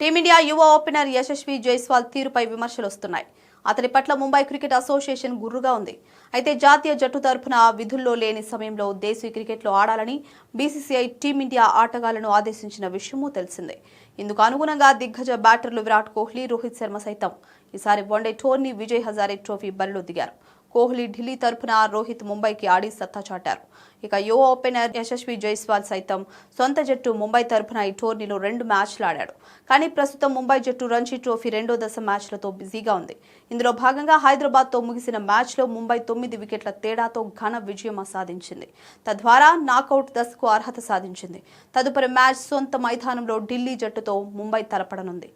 Team India యువ opener Yashasvi Jaiswal తీరుపై విమర్శలు వస్తున్నాయి. అతడి పట్ల ముంబై క్రికెట్ అసోసియేషన్ గుర్రుగా ఉంది. అయితే జాతీయ జట్టు తరఫున విధుల్లో లేని సమయంలో దేశీయ క్రికెట్లో ఆడాలని బీసీసీఐ టీమిండియా ఆటగాళ్లను ఆదేశించిన విషయమూ తెలిసిందే. ఇందుకు అనుగుణంగా దిగ్గజ బ్యాటర్లు విరాట్ కోహ్లీ, రోహిత్ శర్మ సైతం ఈసారి one day tourney Vijay Hazare trophy బరిలో దిగారు. కోహ్లీ ఢిల్లీ తరఫున, రోహిత్ ముంబైకి ఆడి సత్తా చాటారు. ఇక యువ ఓపెనర్ యశస్వి జైస్వాల్ సైతం సొంత జట్టు ముంబై తరఫున ఈ టోర్నీలో 2 మ్యాచ్లు ఆడాడు. కానీ ప్రస్తుతం ముంబై జట్టు రంజీ ట్రోఫీ 2వ దశ మ్యాచ్లతో బిజీగా ఉంది. ఇందులో భాగంగా హైదరాబాద్తో ముగిసిన మ్యాచ్లో ముంబై 9 వికెట్ల తేడాతో ఘన విజయం సాధించింది. తద్వారా నాకౌట్ దశకు అర్హత సాధించింది. తదుపరి మ్యాచ్ సొంత మైదానంలో ఢిల్లీ జట్టుతో ముంబై తలపడనుంది.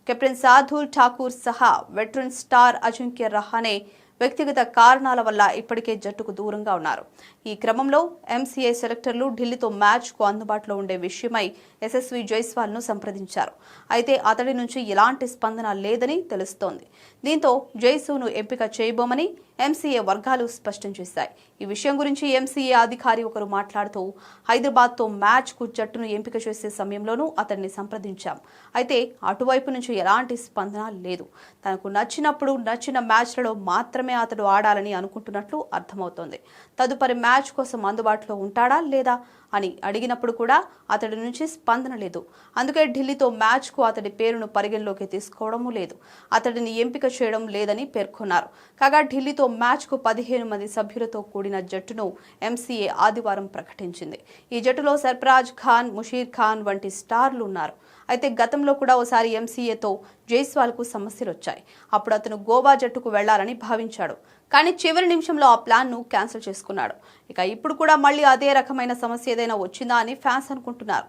కెప్టెన్ శార్దూల్ ఠాకూర్ సహా వెటరన్ స్టార్ అజింక్య రహానే వ్యక్తిగత కారణాల వల్ల ఇప్పటికే జట్టుకు దూరంగా ఉన్నారు. ఈ క్రమంలో ఎంసీఏ సెలెక్టర్లు ఢిల్లీతో మ్యాచ్కు అందుబాటులో ఉండే విషయమై యశస్వి జైస్వాల్ను సంప్రదించారు. అయితే అతడి నుంచి ఎలాంటి స్పందన లేదని తెలుస్తోంది. దీంతో జైస్వాల్ను ఎంపిక చేయబోమని ఎంసీఏ వర్గాలు స్పష్టం చేశాయి. ఈ విషయం గురించి ఎంసీఏ అధికారి ఒకరు మాట్లాడుతూ, హైదరాబాద్తో మ్యాచ్కు జట్టును ఎంపిక చేసే సమయంలోనూ అతడిని సంప్రదించాం. అయితే అటువైపు నుంచి ఎలాంటి స్పందన లేదు. తనకు నచ్చినప్పుడు నచ్చిన మ్యాచ్లలో మాత్రమే అతడు ఆడాలని అనుకుంటున్నట్లు అర్థమవుతోంది. తదుపరి మ్యాచ్ కోసం అందుబాటులో ఉంటాడా లేదా అని అడిగినప్పుడు కూడా అతడి నుంచి స్పందన లేదు. అందుకే ఢిల్లీతో మ్యాచ్కు అతడి పేరును పరిగణలోకి తీసుకోవడమూ లేదు. అతడిని ఎంపిక చేయడం లేదని పేర్కొన్నారు. కాగా ఢిల్లీతో మ్యాచ్కు 15 మంది సభ్యులతో కూడిన జట్టును ఎంసీఏ ఆదివారం ప్రకటించింది. ఈ జట్టులో సర్ఫరాజ్ ఖాన్, ముషీర్ ఖాన్ వంటి స్టార్లు ఉన్నారు. అయితే గతంలో కూడా ఓసారి ఎంసీఏతో జైస్వాల్కు సమస్యలు వచ్చాయి. అప్పుడు అతను గోవా జట్టుకు వెళ్లాలని భావించాడు. కానీ చివరి నిమిషంలో ఆ ప్లాన్ను క్యాన్సిల్ చేసుకున్నాడు. ఇక ఇప్పుడు కూడా మళ్లీ అదే రకమైన సమస్య ఏదైనా వచ్చిందా అని ఫ్యాన్స్ అనుకుంటున్నారు.